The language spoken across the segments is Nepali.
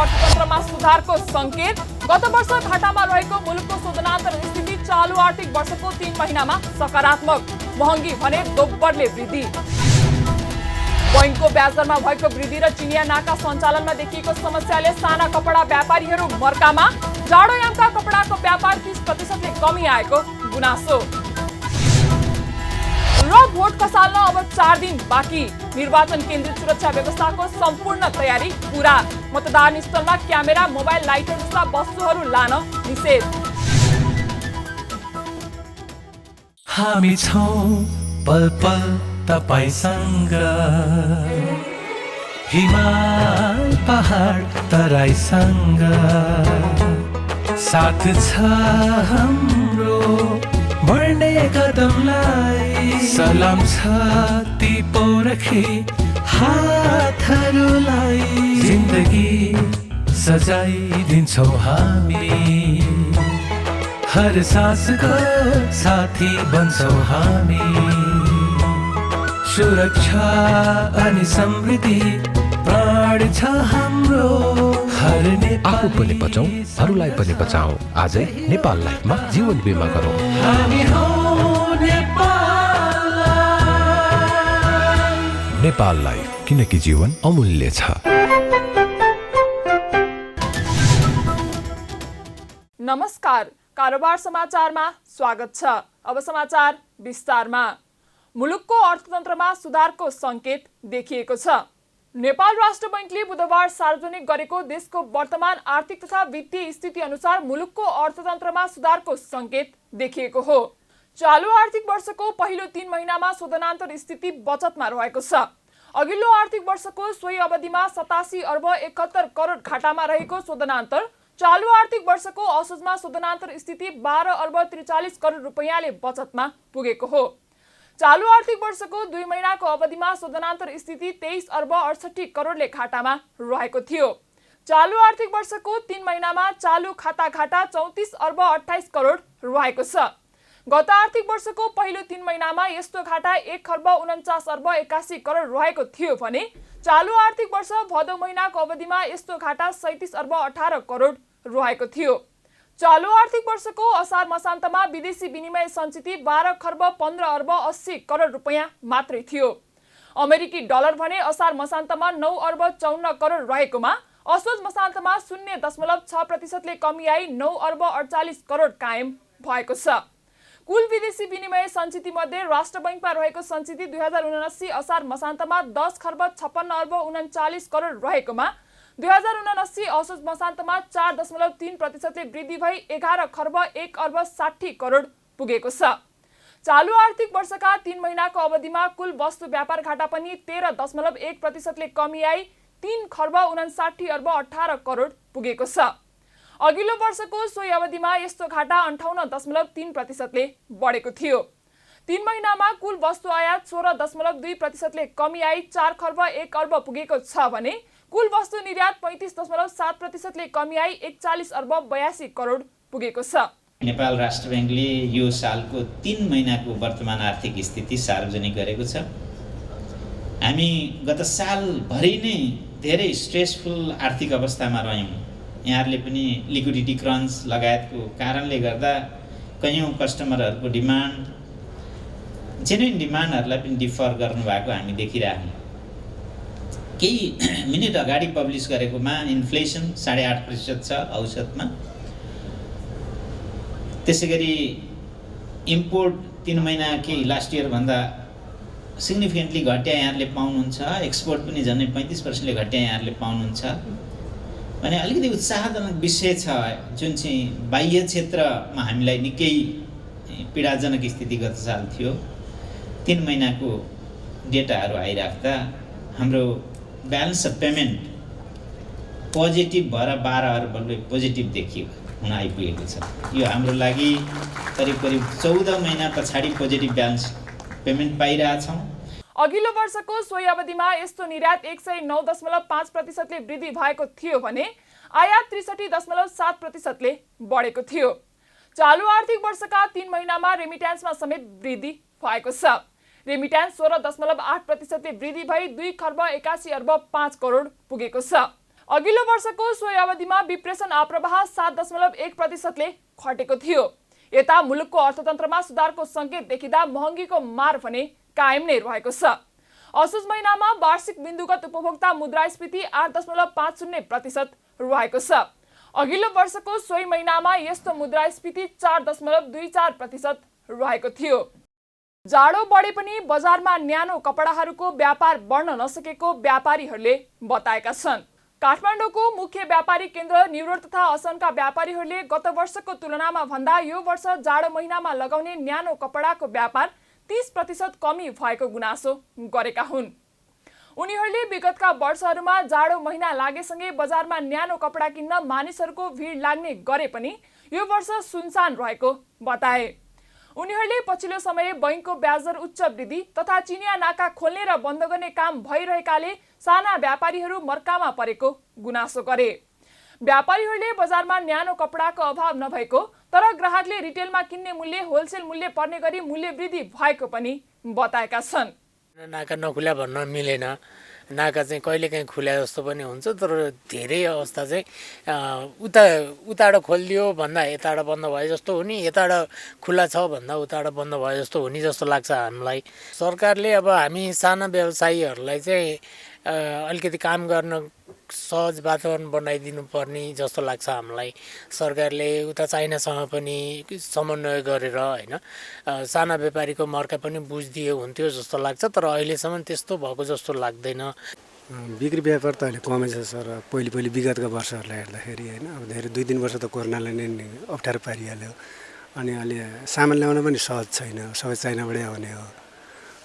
अर्थतन्त्रमा सुधारको संकेत। गत वर्ष घाटामा रहेको मुलुकको शोधनान्तर स्थिति चालू आर्थिक वर्षको 3 महिनामा सकारात्मक। महँगी भने दोब्बरले वृद्धि। बैंकको ब्याजदरमा भएको वृद्धि र चिनिया नाका सञ्चालनमा देखिएको समस्याले साना कपडा व्यापारीहरू मर्कामा। जाडोयामका कपडाको व्यापार 30%ले कमी आएको गुनासो। र भोट खसाल्न अब 4 दिन बाँकी। निर्वाचन केन्द्रित सुरक्षा व्यवस्थाको सम्पूर्ण तयारी पूरा। मतदान स्थलमा क्यामेरा, मोबाइल लाइटर जस्ता वस्तुहरू लान निषेध। हामी छौं पल पल तपाईसँग, हिमाल पहाड तराईसँग, साथ छ हाम्रो बढ्ने कदमलाई। सलाम छ ती पोरखी हातहरूलाई, जिन्दगी सजाइदिन्छौ हामी, हर सासको साथी बन्छौ हामी। सुरक्षा अनि समृद्धि प्राण छ हाम्रो, हर आफू पनि बचाऊ, अरूलाई पनि बचाऊ। आजै नेपाल लाइफमा जीवन बिमा गरौँ। हामी हौ नेपाल लाइफ। नेपाल लाइफ, किनकि जीवन अमूल्य छ। नमस्कार, कारोबार समाचारमा स्वागत छ। अब समाचार विस्तारमा। मुलुकको अर्थतन्त्रमा सुधारको संकेत देखिएको छ। नेपाल राष्ट्र बैंकले बुधबार सार्वजनिक गरेको देशको वर्तमान आर्थिक तथा वित्तीय स्थिति अनुसार मुलुकको अर्थतन्त्रमा सुधारको संकेत देखिएको हो। चालू आर्थिक वर्षको पहिलो 3 महिनामा शोधनान्तर स्थिति बचतमा रहेको छ। अघिल्लो आर्थिक वर्षको सोही अवधिमा 87 अर्ब 71 करोड घाटामा रहेको शोधनान्तर चालू आर्थिक वर्षको असोजमा शोधनान्तर स्थिति 12 अर्ब 43 करोड रुपैयाँले बचतमा पुगेको हो। चालू आर्थिक वर्षको 2 महिनाको अवधिमा शोधनान्तर स्थिति 23 अर्ब 68 करोडले घाटामा रहेको थियो। चालू आर्थिक वर्षको 3 महिनामा चालू खाता घाटा 34 अर्ब 28 करोड रहेको छ। गत आर्थिक वर्षको पहिलो 3 महिनामा यस्तो घाटा 1 खर्ब 49 अर्ब 81 करोड रहेको थियो भने चालू आर्थिक वर्ष भदौ महिनाको अवधिमा यस्तो घाटा 37 अर्ब 18 करोड रहेको थियो। चालू आर्थिक वर्षको असार मसान्तमा विदेशी विनिमय सञ्चित 12 खर्ब 15 अर्ब 80 करोड रुपैयाँ मात्रै थियो। अमेरिकी डलर भने असार मसान्तमा 9 अर्ब 54 करोड रहेकोमा असोज मसान्तमा 0.6%ले कमी आई 9 अर्ब 48 करोड कायम भएको छ। कुल विदेशी विनिमय सञ्चित मध्ये राष्ट्र बैंकमा रहेको सञ्चित 2079 असार मसान्तमा 10 खर्ब 56 अर्ब 39 करोड रहेकोमा 2079 असोज मसान्तमा 4.3%ले वृद्धि भई 11 खर्ब 1 अर्ब 60 करोड पुगेको छ। चालू आर्थिक वर्षका 3 महिनाको अवधिमा कुल वस्तु व्यापार घाटा पनि 13.1%ले कमी आई 3 खर्ब 59 अर्ब 18 करोड पुगेको छ। अघिल्लो वर्षको सोही अवधिमा यस्तो घाटा 58.3%ले बढेको थियो। 3 महिनामा कुल वस्तु आयात 16.2%ले कमी आई 4 खर्ब 1 अर्ब पुगेको छ भने कुल वस्तु निर्यात 35.7%ले कमी आई 41 अर्ब 82 करोड पुगेको छ। नेपाल राष्ट्र बैंकले यो सालको 3 महिनाको वर्तमान आर्थिक स्थिति सार्वजनिक गरेको छ। हामी गत सालभरि नै धेरै स्ट्रेसफुल आर्थिक अवस्थामा रह्यौँ। यहाँहरूले पनि लिक्विडिटी क्रन्च लगायतको कारणले गर्दा कयौँ कस्टमरहरूको डिमान्ड, जेन्युन डिमान्डहरूलाई पनि डिफर गर्नुभएको हामी देखिरहेछौँ। केही मिनेट अगाडि पब्लिस गरेकोमा इन्फ्लेसन 8.5% छ औसतमा। त्यसैगरी इम्पोर्ट 3 महिना के लास्ट इयर भन्दा सिग्निफिकेन्टली घट्या यहाँहरूले पाउनुहुन्छ। एक्सपोर्ट पनि झन्डै 35%ले घट्या यहाँहरूले पाउनुहुन्छ भने अलिकति उत्साहजनक विषय छ, जुन चाहिँ बाह्य क्षेत्रमा हामीलाई निकै पीडाजनक स्थिति गत साल थियो। 3 महिनाको डेटाहरू आइराख्दा हाम्रो ब्यालेन्स अफ पेमेन्ट पोजिटिभ भएर 12 अर्बले पोजिटिभ देखियो हुन आइपुगेको छ। यो हाम्रो लागि करिब 14 महिना पछाडि पोजिटिभ ब्यालेन्स पेमेन्ट पाइरहेछौँ। अघिल्लो वर्षको सोही अवधिमा यस्तो निर्यात 109.5%ले वृद्धि भएको थियो भने आयात 63.7%ले बढेको थियो। चालू आर्थिक वर्षका 3 महिनामा रेमिट्यान्समा समेत वृद्धि भएको छ। रेमिट्यान्स 16.8%ले वृद्धि भई 2 खर्ब 81 अर्ब 5 करोड पुगेको छ। अघिल्लो वर्षको सोही अवधिमा विप्रेसन आप्रवाह 7.1%ले घटेको थियो। यता मुलुकको अर्थतन्त्रमा सुधारको सङ्केत देखिँदा महँगीको मार भने कायम नै रहेको छ। असोज महिनामा वार्षिक बिन्दुगत उपभोक्ता मुद्रास्फीति 8.50% रहेको छ। अघिल्लो वर्षको सोही महिनामा यस्तो मुद्रास्फीति 4.24% रहेको थियो। जाडो बढे पनि बजारमा न्यानो कपडाहरूको व्यापार बढ्न नसकेको व्यापारीहरूले बताएका छन्। काठमाडौँको मुख्य व्यापारी केन्द्र न्युरोड तथा असनका व्यापारीहरूले गत वर्षको तुलनामा भन्दा यो वर्ष जाडो महिनामा लगाउने न्यानो कपडाको व्यापार 30% कमी भएको गुनासो गरेका हुन्। उनीहरूले विगतका वर्षहरूमा जाडो महिना लागेसँगै बजारमा न्यानो कपडा किन्न मानिसहरूको भिड लाग्ने गरे पनि यो वर्ष सुनसान रहेको बताए। उनीहरूले पछिल्लो समय बैंकको ब्याज दर उच्च वृद्धि तथा चिनिया नाका खोल्ने र बन्द गर्ने काम भइरहेकाले साना व्यापारीहरू मर्कामा परेको गुनासो गरे। व्यापारीहरूले बजारमा न्यानो कपडाको अभाव नभएको तर ग्राहकले रिटेलमा किन्ने मूल्य होलसेल मूल्य पर्ने गरी मूल्य वृद्धि भएको पनि बताएका छन्। नाका नखुल्या भन्न मिलेन। नाका चाहिँ कहिलेकाहीँ खुल्या जस्तो पनि हुन्छ, तर धेरै अवस्था चाहिँ उताबाट खोलिदियो भन्दा यताबाट बन्द भए जस्तो हुने, यताबाट खुला छ भन्दा उताबाट बन्द भए जस्तो हुने जस्तो लाग्छ हामीलाई। सरकारले अब हामी साना व्यवसायीहरूलाई चाहिँ अलिकति काम गर्न सहज वातावरण बनाइदिनु पर्ने जस्तो लाग्छ हामीलाई। सरकारले उता चाइनासँग पनि समन्वय गरेर होइन साना व्यापारीको मर्का पनि बुझिदिए हुन्थ्यो जस्तो लाग्छ, तर अहिलेसम्म त्यस्तो भएको जस्तो लाग्दैन। बिक्री व्यापार त अहिले कमै छ सर। पहिले विगतका वर्षहरूलाई हेर्दाखेरि होइन अब धेरै 2-3 वर्ष त कोरोनाले नै अप्ठ्यारो पारिहाल्यो। अनि अहिले सामान ल्याउन पनि सहज छैन, सबै चाइनाबाटै आउने हो।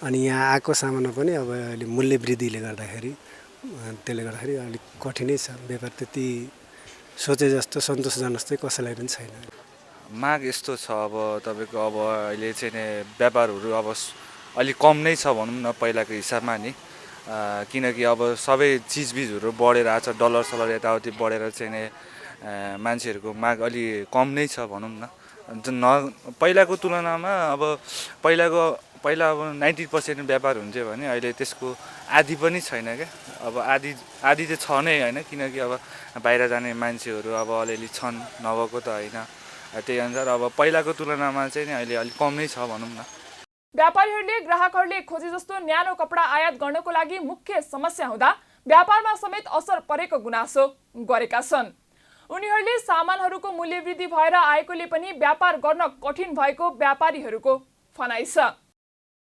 अनि यहाँ आएको सामानमा पनि अब अहिले मूल्य वृद्धिले गर्दाखेरि त्यसले गर्दाखेरि अलिक कठिनै छ। व्यापार त्यति सोचे जस्तो सन्तोषजनक चाहिँ कसैलाई पनि छैन। माग यस्तो छ अब तपाईँको अब अहिले चाहिँ व्यापारहरू अब अलिक कम नै छ भनौँ न पहिलाको हिसाबमा नि, किनकि अब सबै चिजबिजहरू बढेर आएको छ। डलर सलर यताउति बढेर चाहिँ मान्छेहरूको माग अलि कम नै छ भनौँ न। पहिलाको तुलनामा अब पहिला अब 90% व्यापार हुन्थ्यो भने अहिले त्यसको आधी पनि छैन क्या। अब आधी चाहिँ छ नै होइन, किनकि अब बाहिर जाने मान्छेहरू अब अलिअलि छन्, नभएको त होइन। त्यही अनुसार अब पहिलाको तुलनामा चाहिँ नि अहिले अलिक कम नै छ भनौँ न। व्यापारीहरूले ग्राहकहरूले खोजे जस्तो न्यानो कपडा आयात गर्नको लागि मुख्य समस्या हुँदा व्यापारमा समेत असर परेको गुनासो गरेका छन्। उनीहरूले सामानहरूको मूल्य वृद्धि भएर आएकोले पनि व्यापार गर्न कठिन भएको व्यापारीहरूको भनाइ छ।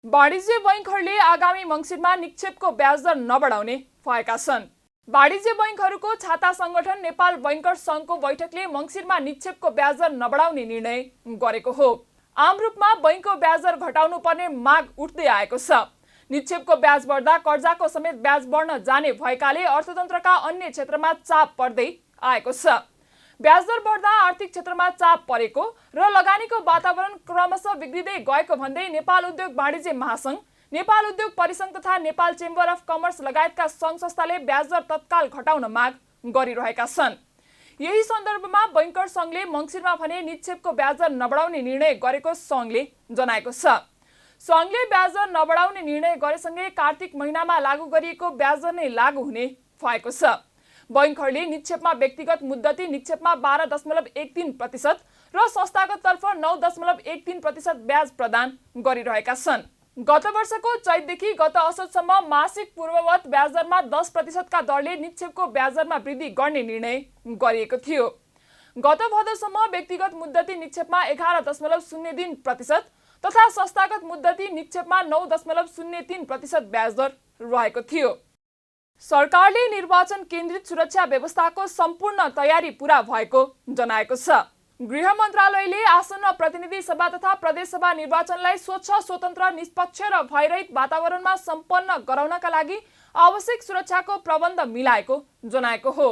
वाणिज्य बैंकहरूले आगामी मङ्सिरमा निक्षेपको ब्याज दर नबढाउने भएका छन्। वाणिज्य बैंकहरूको छाता संगठन नेपाल बैंकर्स सङ्घको बैठकले मङ्सिरमा निक्षेपको ब्याज दर नबढाउने निर्णय गरेको हो। आम रूपमा बैंकको ब्याज दर घटाउनु पर्ने माग उठ्दै आएको छ। निक्षेपको ब्याज बढ्दा कर्जाको समेत ब्याज बढ्न जाने भएकाले अर्थतन्त्रका अन्य क्षेत्रमा चाप पर्दै आएको छ। ब्याज दर बढ्दा आर्थिक क्षेत्रमा चाप परेको र लगानीको वातावरण क्रमशः बिग्रिँदै गएको भन्दै नेपाल उद्योग वाणिज्य महासंघ, नेपाल उद्योग परिसंघ तथा नेपाल चेम्बर अफ कमर्स लगायतका सङ्घ संस्थाले ब्याज दर तत्काल घटाउन माग गरिरहेका छन्। यही सन्दर्भमा बैंकर्स सङ्घले मङ्सिरमा भने निक्षेपको ब्याज दर नबढाउने निर्णय गरेको सङ्घले जनाएको छ। सङ्घले ब्याज दर नबढाउने निर्णय गरेसँगै कार्तिक महिनामा लागू गरिएको ब्याज दर नै लागू हुने भएको छ। बैंकहरूले निक्षेपमा व्यक्तिगत मुद्दती निक्षेपमा 12.13% र संस्थागत तर्फ 9.13% ब्याज प्रदान गरिरहेका छन्। गत वर्षको चैतदेखि गत असोजसम्म मासिक पूर्ववत ब्याज दरमा 10% का दरले निक्षेपको ब्याज दरमा वृद्धि गर्ने निर्णय गरिएको थियो। गत भदौसम्म व्यक्तिगत मुद्दती निक्षेपमा 11.03% तथा संस्थागत मुद्दती निक्षेपमा 9.03% ब्याज दर रहेको थियो। सरकारले निर्वाचन केन्द्रित सुरक्षा व्यवस्थाको सम्पूर्ण तयारी पूरा भएको जनाएको छ। गृह मन्त्रालयले आसन्न प्रतिनिधि सभा तथा प्रदेश सभा निर्वाचनलाई स्वच्छ, स्वतन्त्र, निष्पक्ष र भयरहित वातावरणमा सम्पन्न गराउनका लागि आवश्यक सुरक्षाको प्रबन्ध मिलाएको जनाएको हो।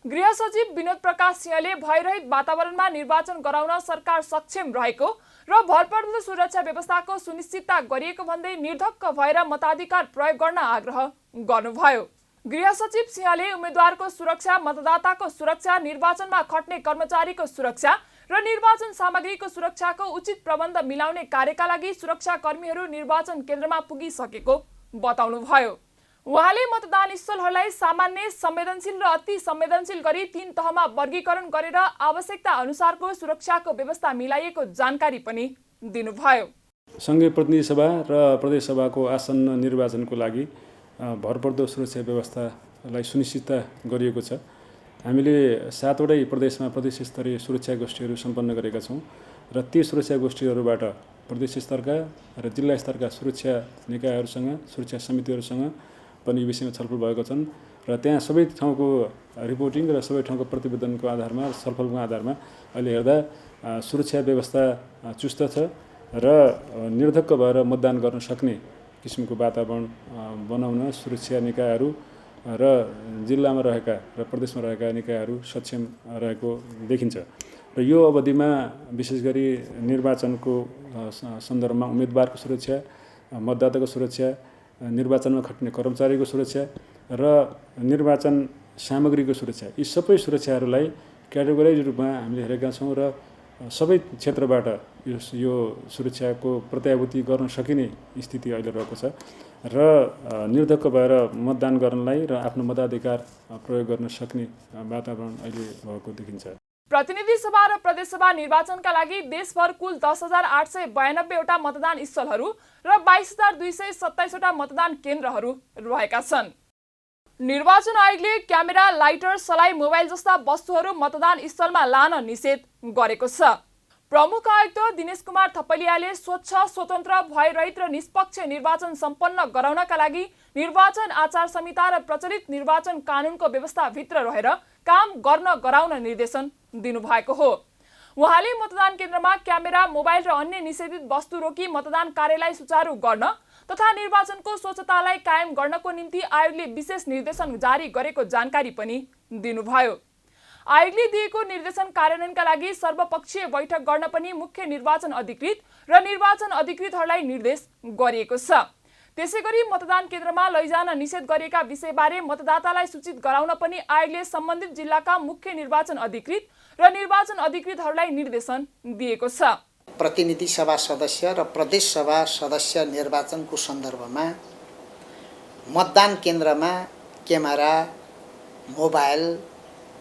गृह सचिव विनोद प्रकाश सिंहले भयरहित वातावरणमा निर्वाचन गराउन सरकार सक्षम रहेको र भरपर्दो सुरक्षा व्यवस्थाको सुनिश्चितता गरिएको भन्दै निर्धक्क भएर मताधिकार प्रयोग गर्न आग्रह गर्नुभयो। गृह सचिव सिंहले उम्मेद्वारको सुरक्षा, मतदाताको सुरक्षा, निर्वाचनमा खट्ने कर्मचारीको सुरक्षा र निर्वाचन सामग्रीको सुरक्षाको उचित प्रबन्ध मिलाउने कार्यका लागि सुरक्षा कर्मीहरू निर्वाचन केन्द्रमा पुगिसकेको बताउनुभयो। उहाँले मतदान स्थलहरूलाई सामान्य, संवेदनशील र अति संवेदनशील गरी 3 तहमा वर्गीकरण गरेर आवश्यकता अनुसारको सुरक्षाको व्यवस्था मिलाइएको जानकारी पनि दिनुभयो। सङ्घीय प्रतिनिधि सभा र प्रदेश सभाको आसन्न निर्वाचनको लागि भरपर्दो सुरक्षा व्यवस्थालाई सुनिश्चित गरिएको छ। हामीले 7 वटै प्रदेशमा प्रदेश स्तरीय सुरक्षा गोष्ठीहरू सम्पन्न गरेका छौँ र ती सुरक्षा गोष्ठीहरूबाट प्रदेश स्तरका र जिल्ला स्तरका सुरक्षा निकायहरूसँग, सुरक्षा समितिहरूसँग पनि विषयमा छलफल भएको छन् र त्यहाँ सबै ठाउँको रिपोर्टिङ र सबै ठाउँको प्रतिवेदनको आधारमा, छलफलको आधारमा अहिले हेर्दा सुरक्षा व्यवस्था चुस्त छ र निर्धक्क भएर मतदान गर्न सक्ने किसिमको वातावरण बनाउन सुरक्षा निकायहरू र जिल्लामा रहेका र प्रदेशमा रहेका निकायहरू सक्षम रहेको देखिन्छ र यो अवधिमा विशेष गरी निर्वाचनको सन्दर्भमा उम्मेदवारको सुरक्षा, मतदाताको सुरक्षा, निर्वाचनमा खट्ने कर्मचारीको सुरक्षा र निर्वाचन सामग्रीको सुरक्षा, यी सबै सुरक्षाहरूलाई क्याटेगोराइज रूपमा हामीले हेरेका छौँ र सबै क्षेत्रबाट यो सुरक्षाको प्रत्याभूति गर्न सकिने स्थिति अहिले रहेको छ र निर्धक्क भएर मतदान गर्नलाई र आफ्नो मताधिकार प्रयोग गर्न सक्ने वातावरण अहिले भएको देखिन्छ। प्रतिनिधि सभा र प्रदेश सभा निर्वाचनका लागि देशभर कुल 10,892 वटा मतदान स्थलहरू र 22,227 वटा मतदान केन्द्रहरू रहेका छन्। निर्वाचन आयोगले क्यामेरा, लाइटर, सलाई, मोबाइल जस्ता वस्तुहरू मतदान स्थलमा लान निषेध गरेको छ। प्रमुख आयुक्त दिनेश कुमार थपलियाले स्वच्छ, स्वतन्त्र, भयरहित र निष्पक्ष निर्वाचन सम्पन्न गराउनका लागि निर्वाचन आचार संहिता र प्रचलित निर्वाचन कानुनको व्यवस्थाभित्र रहेर काम गर्न गराउन निर्देशन दिनुभएको हो। उहाँले मतदान केन्द्रमा क्यामेरा, मोबाइल र अन्य निषेधित वस्तु रोकी मतदान कार्यलाई सुचारू गर्न तथा निर्वाचनको स्वच्छतालाई कायम गर्नको निम्ति आयोगले विशेष निर्देशन जारी गरेको जानकारी पनि दिनुभयो। आयोगले दिएको निर्देशन कार्यान्वयनका लागि सर्वपक्षीय बैठक गर्न पनि मुख्य निर्वाचन अधिकृत र निर्वाचन अधिकृतहरूलाई निर्देश गरिएको छ। त्यसैगरी मतदान केन्द्रमा लैजान निषेध गरिएका विषयबारे मतदातालाई सूचित गराउन पनि आयोगले सम्बन्धित जिल्लाका मुख्य निर्वाचन अधिकृत र निर्वाचन अधिकृतहरूलाई निर्देशन दिएको छ। प्रतिनिधि सभा सदस्य र प्रदेश सभा सदस्य निर्वाचनको सन्दर्भमा मतदान केन्द्रमा क्यामेरा, मोबाइल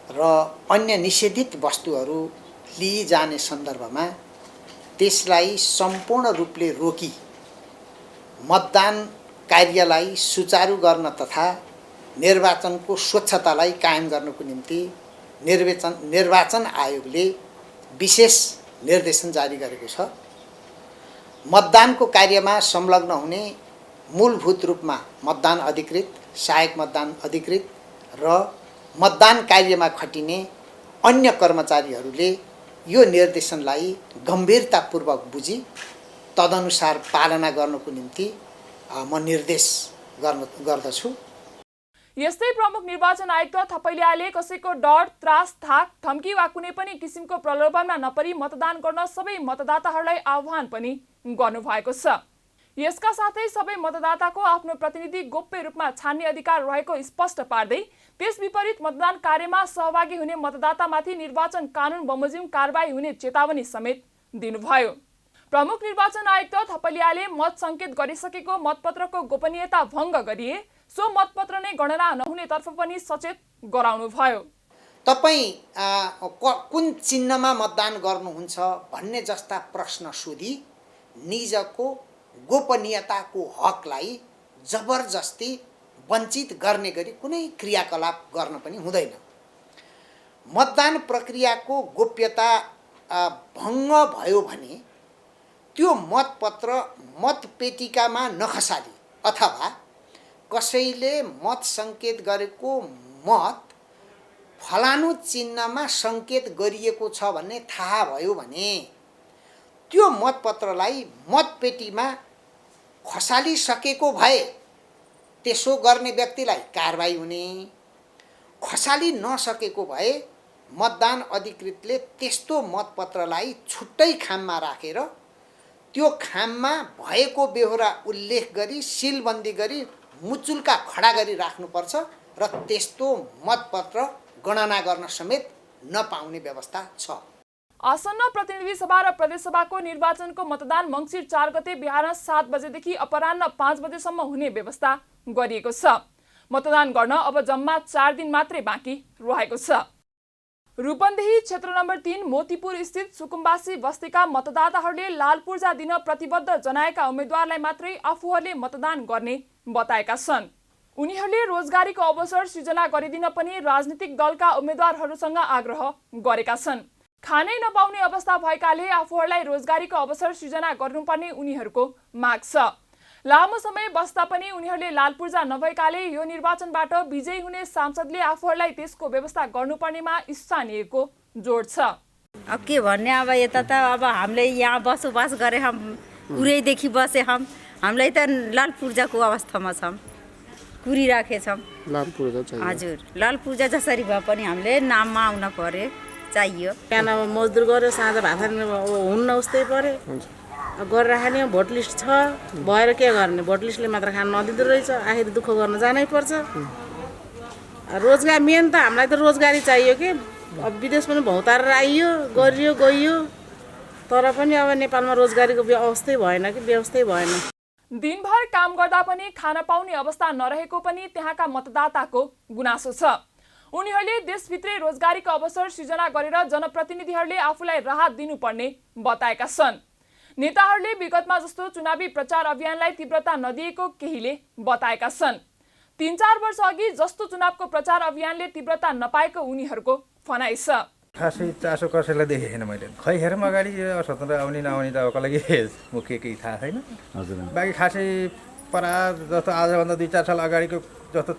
र अन्य निषेधित वस्तुहरू लिइजाने सन्दर्भमा त्यसलाई सम्पूर्ण रूपले रोकी मतदान कार्यलाई सुचारू गर्न तथा निर्वाचनको स्वच्छतालाई कायम गर्नको निम्ति निर्वाचन आयोगले विशेष निर्देशन जारी गरेको छ। मतदानको कार्यमा संलग्न हुने मूलभूत रूपमा मतदान अधिकृत, सहायक मतदान अधिकृत र मतदान कार्यमा खटिने अन्य कर्मचारीहरूले यो निर्देशनलाई गम्भीरतापूर्वक बुझी तदनुसार पालना गर्नको निम्ति म निर्देश गर्दछु। यस्तै प्रमुख निर्वाचन आयुक्त थपलियाले कसैको डर, त्रास, थाक, धम्की वा कुनै पनि किसिमको प्रलोभनमा नपरी मतदान गर्न सबै मतदाताहरूलाई आह्वान पनि गर्नुभएको छ। यसका साथै सबै मतदाताको आफ्नो प्रतिनिधि गोप्य रूपमा छान्ने अधिकार रहेको स्पष्ट पार्दै त्यस विपरीत मतदान कार्यमा सहभागी हुने मतदातामाथि निर्वाचन कानुन बमोजिम कारबाही हुने चेतावनी समेत दिनुभयो। प्रमुख निर्वाचन आयुक्त थपलियाले मत सङ्केत गरिसकेको मतपत्रको गोपनीयता भङ्ग गरिए सो मतपत्र नै गणना नहुनेतर्फ पनि सचेत गराउनुभयो। तपाईँ कुन चिन्हमा मतदान गर्नुहुन्छ भन्ने जस्ता प्रश्न सोधी निजको गोपनीयताको हकलाई जबरजस्ती वञ्चित गर्ने गरी कुनै क्रियाकलाप गर्न पनि हुँदैन। मतदान प्रक्रियाको गोप्यता भङ्ग भयो भने त्यो मतपत्र मतपेटिकामा नखसाली अथवा कसैले मत सङ्केत गरेको मत फलानु चिन्हमा सङ्केत गरिएको छ भन्ने थाहा भयो भने त्यो मतपत्रलाई मतपेटीमा खसालिसकेको भए त्यसो गर्ने व्यक्तिलाई कारबाही हुने, खसाली नसकेको भए मतदान अधिकृतले त्यस्तो मतपत्रलाई छुट्टै खाममा राखेर त्यो खाममा भएको बेहोरा उल्लेख गरी सिलबन्दी गरी मुचुल्का खडा गरी राख्नुपर्छ र त्यस्तो मतपत्र गणना गर्न समेत नपाउने व्यवस्था छ। आसन्न प्रतिनिधि सभा र प्रदेश सभाको निर्वाचनको मतदान मङ्सिर 4 गते बिहान 7 बजेदेखि अपराह्न 5 बजेसम्म हुने व्यवस्था गरिएको छ। मतदान गर्न अब जम्मा 4 दिन मात्रै बाँकी रहेको छ। रूपन्देही क्षेत्र नम्बर 3 मोतीपुर स्थित सुकुम्बासी बस्तीका मतदाताहरूले लाल पूर्जा दिन प्रतिबद्ध जनाएका उम्मेद्वारलाई मात्रै आफूहरूले मतदान गर्ने बताएका छन्। उनीहरूले रोजगारीको अवसर सृजना गरिदिन पनि राजनीतिक दलका उम्मेद्वारहरूसँग आग्रह गरेका छन्। खानै नपाउने अवस्था भएकाले आफूहरूलाई रोजगारीको अवसर सृजना गर्नुपर्ने उनीहरूको माग छ। लामो समय बस्दा पनि उनीहरूले लाल पूर्जा नभएकाले यो निर्वाचनबाट विजयी हुने सांसदले आफूहरूलाई त्यसको व्यवस्था गर्नुपर्नेमा स्थानीयको जोड छ। अब के भन्ने, अब यता त अब हामीले यहाँ बसोबास गरे हम उरैदेखि बसे हामीलाई त लाल पूर्जाको अवस्थामा छौँ, कुरिराखेछौँ। लाल पूर्जा चाहियो। हजुर, लाल पूर्जा जसरी भए पनि हामीले नाममा आउन पर्यो, चाहियो। बिहान मजदुर गऱ्यो, साँझ भात हुन्न उस्तै पर्यो गरेर खाने। भोट लिस्ट छ भएर के गर्ने, भोट लिस्टले मात्र खान नदिँदो रहेछ, आखिर दुःख गर्न जानै पर्छ। रोजगार मेन त हामीलाई त रोजगारी चाहियो कि। अब विदेश पनि भौतारेर आइयो, गरियो गइयो, तर पनि अब नेपालमा रोजगारीको अवस्थै भएन कि, व्यवस्थै भएन। दिनभर काम गर्दा पनि खान पाउने अवस्था नरहेको पनि त्यहाँका मतदाताको गुनासो छ। उनीहरूले देशभित्रै रोजगारीको अवसर सृजना गरेर जनप्रतिनिधिहरूले आफूलाई राहत दिनुपर्ने बताएका छन्। नेताहरूले विगतमा जस्तो चुनावी प्रचार अभियानलाई तीव्रता नदिएको केहीले बताएका छन्। 3-4 वर्ष अघि जस्तो चुनावको प्रचार अभियानले तीव्रता नपाएको उनीहरूको भनाइ छ। खासै चासो कसैलाई देखेको छैन मैले। खै हेरौँ अगाडि स्वतन्त्र आउने नआउने त अब कसलाई के मुख्य केही थाहा छैन। हजुर, बाँकी खासै परा जस्तो आजभन्दा 2-4 साल अगाडिको जस्तो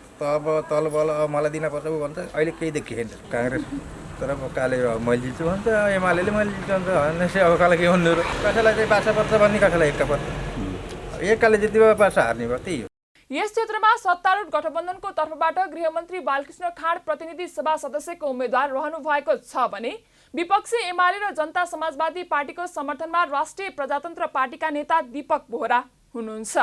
तल बल मलाई दिनपर्छ भन्छ, अहिले केही देखिएन। काङ्ग्रेस तर काले मैले जित्छु भन्छ, एमाले मैले जित्छु भन्छ, भनेपछि अब कसलाई के भन्नु र। कसैलाई चाहिँ बासा पर्छ भन्ने, कसैलाई एक्का पर्छ। एककाले जित्यो बासा हार्ने भयो, त्यही हो। यस क्षेत्रमा सत्तारूढ गठबन्धनको तर्फबाट गृहमन्त्री बालकृष्ण खाँड प्रतिनिधि सभा सदस्यको उम्मेद्वार रहनु भएको छ भने विपक्षी एमाले र जनता समाजवादी पार्टीको समर्थनमा राष्ट्रिय प्रजातन्त्र पार्टीका नेता दीपक बोहरा हुनुहुन्छ।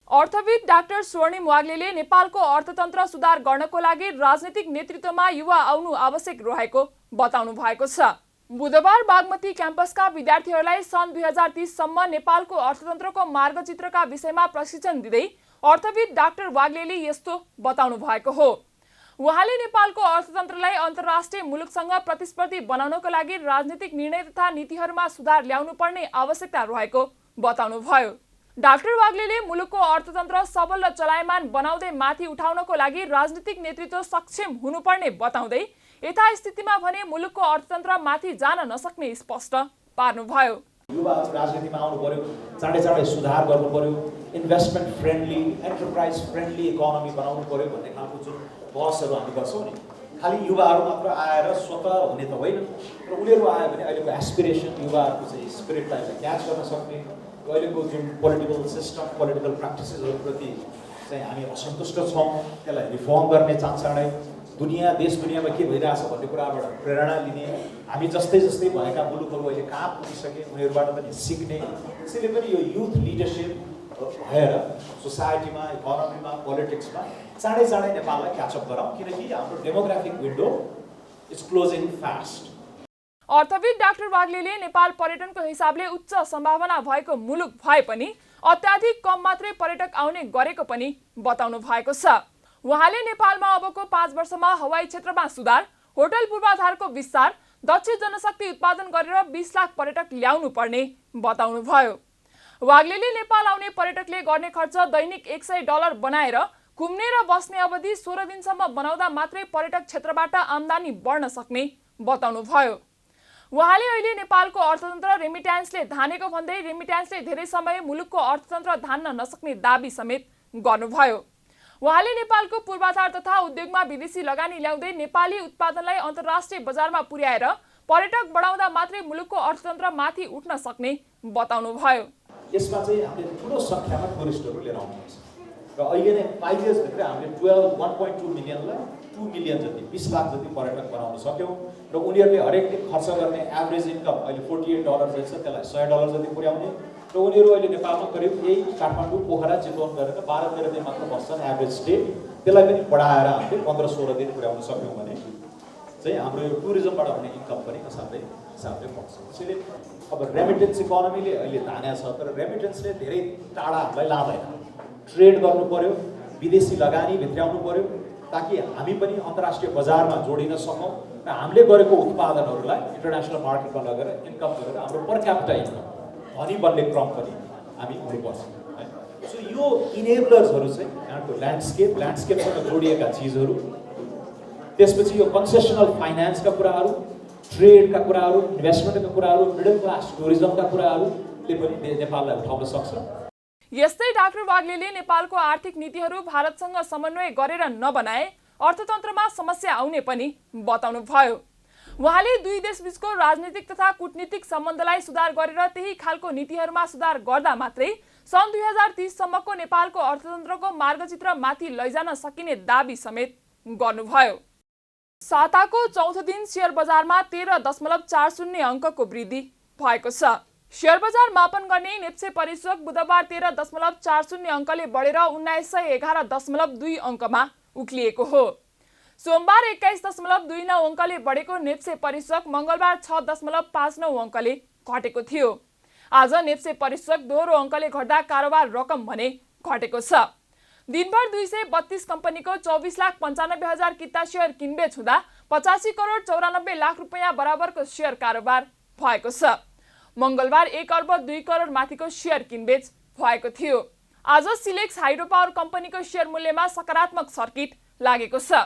अर्थविद डाक्टर स्वर्णिम वाग्लेले नेपालको अर्थतन्त्र सुधार गर्नको लागि राजनीतिक नेतृत्वमा युवा आउनु आवश्यक रहेको बताउनु भएको छ। बुधबार बागमती क्याम्पसका विद्यार्थीहरूलाई सन् 2030 सम्म नेपालको अर्थतन्त्रको मार्गचित्रका विषयमा प्रशिक्षण दिँदै अर्थविद डाक्टर वाग्लेले यस्तो बताउनु भएको हो। उहाँले नेपालको अर्थतन्त्रलाई अन्तर्राष्ट्रिय मुलुकसँग प्रतिस्पर्धी बनाउनको लागि राजनीतिक निर्णय तथा नीतिहरूमा सुधार ल्याउनु पर्ने आवश्यकता रहेको बताउनु भयो। डाक्टर वाग्लेले मुलुकको अर्थतन्त्र सबल र चलायमान बनाउँदै माथि उठाउनको लागि राजनीतिक नेतृत्व सक्षम हुनुपर्ने बताउँदै यथास्थितिमा भने मुलुकको अर्थतन्त्र माथि जान नसक्ने स्पष्ट पार्नुभयो। युवाहरू राजनीतिमा आउनु पर्यो, चाँडै सुधार गर्नु पर्यो, investment friendly, enterprise friendly economy बनाउनु पर्यो भन्ने खालको जुन बहसहरू हामी गर्छौँ नि, खालि युवाहरू मात्र आएर स्वतः हुने त होइन, र उनीहरू आयो भने अहिलेको एस्पिरेसन, युवाहरूको चाहिँ स्पिरिटलाई क्याच गर्न सक्ने, अहिलेको जुन पोलिटिकल सिस्टम, पोलिटिकल प्र्याक्टिसेसहरूप्रति चाहिँ हामी असन्तुष्ट छौँ, त्यसलाई रिफर्म गर्ने चाँचाडै देश दुनियाँमा के भइरहेछ भन्ने कुराबाट प्रेरणा लिने, हामी जस्तै भएका मुलुकहरू अहिले कहाँ पुगिसके उनीहरूबाट पनि सिक्ने। त्यसैले पनि यो युथ लिडरसिप भएर सोसाइटीमा, इकोनोमीमा, पोलिटिक्समा चाँडै नेपाललाई क्याचअप गराउँ, किनकि हाम्रो demographic window is closing fast. अर्थविद डाक्टर वाग्लेले नेपाल पर्यटनको हिसाबले उच्च सम्भावना भएको मुलुक भए पनि अत्याधिक कम मात्रै पर्यटक आउने गरेको पनि बताउनु भएको छ। उहाँले नेपालमा अबको 5 वर्षमा हवाई क्षेत्रमा सुधार, होटल पूर्वाधारको विस्तार, दक्ष जनशक्ति उत्पादन गरेर 20 लाख पर्यटक ल्याउनु पर्ने बताउनु भयो। वाग्लेले नेपाल आउने पर्यटकले गर्ने खर्च दैनिक $100 बनाएर घुम्ने र बस्ने अवधि 16 दिनसम्म बनाउँदा मात्रै पर्यटक क्षेत्रबाट आम्दानी बढ्न सक्ने बताउनु भयो। उहाँले अहिले नेपालको अर्थतन्त्र रेमिट्यान्सले धानेको भन्दै रेमिट्यान्सले धेरै समय मुलुकको अर्थतन्त्र धान्न नसक्ने दाबी समेत गर्नुभयो। उहाँले नेपालको पूर्वाधार तथा उद्योगमा विदेशी लगानी ल्याउँदै नेपाली उत्पादनलाई अन्तर्राष्ट्रिय बजारमा पुर्याएर पर्यटक बढाउँदा मात्रै मुलुकको अर्थतन्त्र माथि उठ्न सक्ने बताउनु भयो। यसमा चाहिँ हामीले ठुलो सङ्ख्यामा टुरिस्टहरू लिएर आउनुपर्छ र अहिले नै 5 इयर्सभित्र हामीले 1.2 मिलियनलाई 2 मिलियन जति, 20 लाख जति पर्यटक बनाउन सक्यौँ र उनीहरूले हरेक दिन खर्च गर्ने एभरेज इन्कम अहिले $48 जति छ, त्यसलाई $100 जति पुर्याउने र उनीहरू अहिले नेपालमा करिब यही काठमाडौँ, पोखरा, चितवन गरेर 12-13 दिन मात्र बस्छन् एभरेज स्टे, त्यसलाई पनि बढाएर हामीले 15-16 दिन पुर्याउन सक्यौँ भने चाहिँ हाम्रो यो टुरिज्मबाट हुने इन्कम पनि हिसाबले बढ्छ। त्यसैले अब रेमिटेन्स इकोनोमीले अहिले धानेको छ, तर रेमिटेन्सले धेरै टाढा हामीलाई लाँदैन। ट्रेड गर्नु पर्यो, विदेशी लगानी भित्र्याउनु पर्यो ताकि हामी पनि अन्तर्राष्ट्रिय बजारमा जोडिन सकौँ र हामीले गरेको उत्पादनहरूलाई इन्टरनेसनल मार्केटमा लगेर इन्कम गरेर हाम्रो पर क्यापिटा इन्कम धनी बन्ने क्रम पनि हामी हुनुपर्छ है। सो यो इनेबलर्सहरू चाहिँ यहाँको ल्यान्डस्केपसँग जोडिएका चिजहरू, त्यसपछि यो कन्सेसनल फाइनेन्सका कुराहरू, ट्रेडका कुराहरू, इन्भेस्टमेन्टका कुराहरू, मिडल क्लास टुरिज्मका कुराहरूले पनि नेपाललाई उठाउन सक्छ। यस्तै डाक्टर वाग्लेले नेपालको आर्थिक नीतिहरू भारतसँग समन्वय गरेर नबनाए अर्थतन्त्रमा समस्या आउने पनि बताउनु भयो। उहाँले दुई देशबीचको राजनीतिक तथा कूटनीतिक सम्बन्धलाई सुधार गरेर त्यही खालको नीतिहरूमा सुधार गर्दा मात्रै सन् 2030 सम्मको नेपालको अर्थतन्त्रको मार्गचित्र माथि लैजान सकिने दाबी समेत गर्नुभयो। साताको चौथो दिन शेयर बजारमा 13.40 अङ्कको वृद्धि भएको छ। शेयर बजार मापन गर्ने नेप्से परिसूचक बुधबार 13.40 अङ्कले बढेर 1911.2 अङ्कमा उक्लिएको हो। सोमबार 21.29 अङ्कले बढेको नेप्से परिसूचक मङ्गलबार 6.59 अङ्कले घटेको थियो। आज नेप्से परिसूचक दोहोरो अङ्कले घट्दा कारोबार रकम भने घटेको छ। दिनभर 232 कम्पनीको 24,95,000 किता शेयर किनबेच हुँदा 85 करोड 94 लाख रुपियाँ बराबरको शेयर कारोबार भएको छ। मङ्गलबार 1 अर्ब 2 करोड माथिको शेयर किनबेच भएको थियो। आज सिलेक्स हाइड्रो पावर कम्पनीको शेयर मूल्यमा सकारात्मक सर्किट लागेको छ।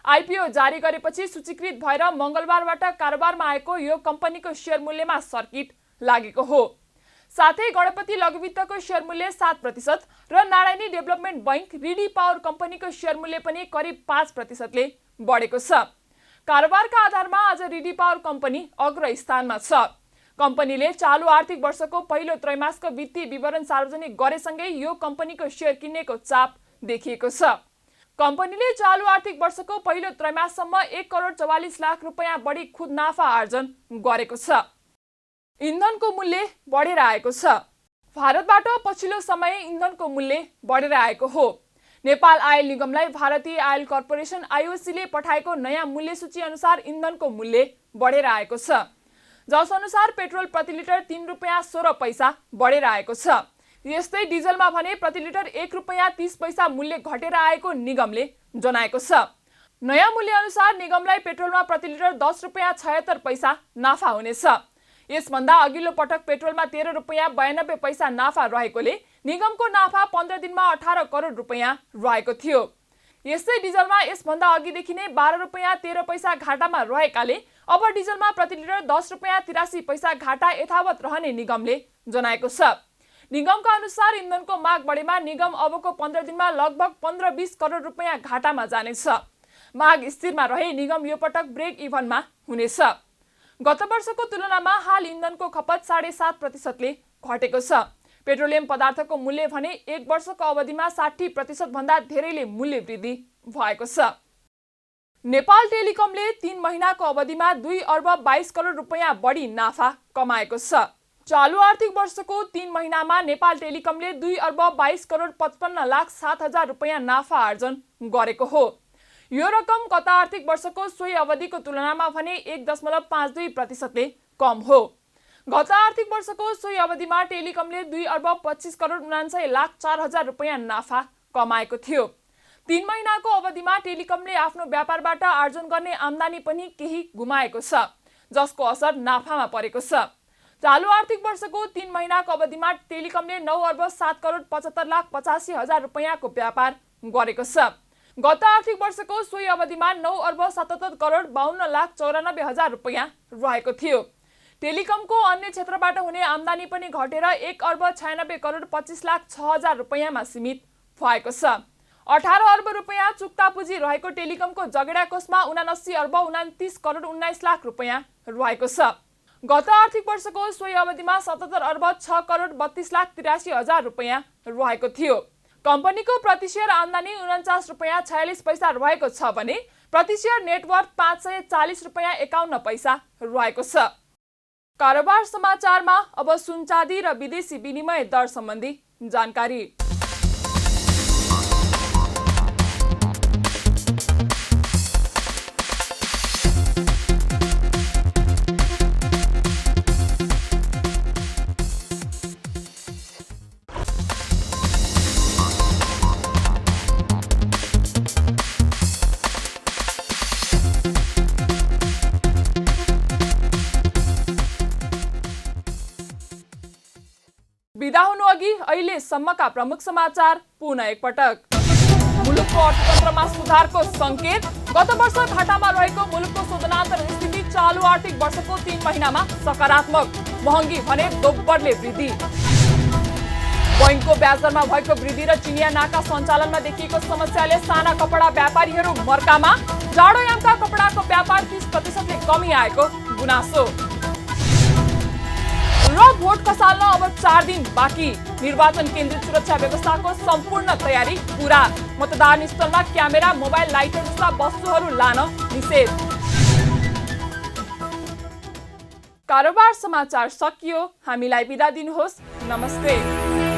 आइपिओ जारी गरेपछि सूचीकृत भएर मङ्गलबारबाट कारोबारमा आएको यो कम्पनीको शेयर मूल्यमा सर्किट लागेको हो। साथै गणपति लघुवित्तको शेयर मूल्य 7% र Narayani development bank Ridi power कम्पनीको शेयर मूल्य पनि करिब 5%ले बढेको छ। कारोबारका आधारमा आज रिडी पावर कम्पनी अग्र स्थानमा छ। कम्पनीले चालु आर्थिक वर्षको पहिलो त्रैमासको वित्तीय विवरण सार्वजनिक गरेसँगै यो कम्पनीको शेयर किन्नेको चाप देखिएको छ। कम्पनीले चालु आर्थिक वर्षको पहिलो त्रैमाससम्म 1 करोड 44 लाख रुपियाँ बढी खुद नाफा आर्जन गरेको छ। इन्धनको मूल्य बढेर आएको छ। भारतबाट पछिल्लो समय इन्धनको मूल्य बढेर आएको हो। नेपाल आयल निगमलाई भारतीय आयल कर्पोरेसन आइओसीले पठाएको नयाँ मूल्य सूची अनुसार इन्धनको मूल्य बढेर आएको छ। जस अनुसार पेट्रोल प्रति लिटर 3 रुपियाँ 16 पैसा बढेर आएको छ। यस्तै डिजलमा भने प्रति लिटर 1 रुपियाँ 30 पैसा मूल्य घटेर आएको निगमले जनाएको छ। नयाँ मूल्य अनुसार निगमलाई पेट्रोलमा प्रति लिटर 10 रुपियाँ 76 पैसा नाफा हुनेछ। यसभन्दा अघिल्लो पटक पेट्रोलमा 13 रुपियाँ 92 पैसा नाफा रहेकोले निगमको नाफा 15 दिनमा 18 करोड रुपियाँ रहेको थियो। यस्तै डिजलमा यसभन्दा अघिदेखि नै 12 रुपियाँ 13 पैसा घाटामा रहेकाले अब डिजलमा प्रति लिटर 10 रुपियाँ 83 पैसा घाटा यथावत रहने निगमले जनाएको छ। निगमका अनुसार इन्धनको माग बढेमा निगम अबको 15 दिनमा लगभग 15-20 करोड रुपियाँ घाटामा जानेछ। माग स्थिरमा रहे निगम यो पटक ब्रेक इभनमा हुनेछ। गत वर्षको तुलनामा हाल इन्धनको खपत 7.5%ले घटेको छ। पेट्रोलियम पदार्थको मूल्य भने 1 वर्षको अवधिमा 60% भन्दा धेरैले मूल्य वृद्धि भएको छ। नेपाल टेलिकमले 3 महिनाको अवधिमा 2 अर्ब 22 करोड रुपियाँ बढी नाफा कमाएको छ। चालु आर्थिक वर्षको 3 महिनामा नेपाल टेलिकमले 2 अर्ब 22 करोड 55 लाख 7 हजार रुपियाँ नाफा आर्जन गरेको हो। यो रकम गत आर्थिक वर्षको सोही अवधिको तुलनामा भने 1.52%ले कम हो। गत आर्थिक वर्षको सोही अवधिमा टेलिकमले 2 अर्ब 25 करोड 99 लाख 4 हजार रुपियाँ नाफा कमाएको थियो। 3 महिनाको अवधिमा टेलिकमले आफ्नो व्यापारबाट आर्जन गर्ने आम्दानी पनि केही गुमाएको छ, जसको असर नाफामा परेको छ। चालु आर्थिक वर्षको 3 महिनाको अवधिमा टेलिकमले 9 अर्ब 7 करोड 75 लाख 85 हजार रुपियाँको व्यापार गरेको छ। गत आर्थिक वर्षको सोही अवधिमा 9 अर्ब 77 करोड 52 लाख 94 हजार रुपियाँ रहेको थियो। टेलिकमको अन्य क्षेत्रबाट हुने आम्दानी पनि घटेर 1 अर्ब 96 करोड 25 लाख 6 हजार रुपियाँमा सीमित भएको छ। 18 अर्ब रुपियाँ चुक्ता पुँजी रहेको टेलिकमको जगेडा कोषमा 79 अर्ब 29 करोड 19 लाख रुपियाँ रहेको छ। गत आर्थिक वर्षको सोही अवधिमा 77 अर्ब 6 करोड 32 लाख 83 हजार रुपियाँ रहेको थियो। कम्पनीको प्रति शेयर आम्दानी 49 रुपियाँ 46 पैसा रहेको छ भने प्रति शेयर नेटवर्थ 540 रुपियाँ 51 पैसा रहेको छ। कारोबार समाचारमा अब सुन चाँदी र विदेशी विनिमय दर सम्बन्धी जानकारी। बिदा हुनु अघि अहिलेसम्मका प्रमुख समाचार पुनः एकपटक। मुलुकको अर्थतन्त्रमा सुधारको संकेत। गत वर्ष घाटामा रहेको मुलुकको शोधनान्तर स्थिति चालु आर्थिक वर्षको 3 महिनामा सकारात्मक। महँगी भने दोब्बरले वृद्धि। बोइङको ब्याज दरमा भएको वृद्धि र चिनिया नाका सञ्चालनमा देखिएको समस्याले साना कपडा व्यापारीहरू मर्कामा। जाडोयामका कपडाको व्यापार 30%ले कमी आएको गुनासो। र भोट खसाल्न अब 4 दिन बाँकी। निर्वाचन केन्द्रित सुरक्षा व्यवस्थाको सम्पूर्ण तयारी पूरा। मतदान स्थलमा क्यामेरा, मोबाइल लाइटहरू जस्ता वस्तुहरू लान निषेध। कारोबार समाचार सकियो। हामीलाई बिदा दिनुहोस्। नमस्ते।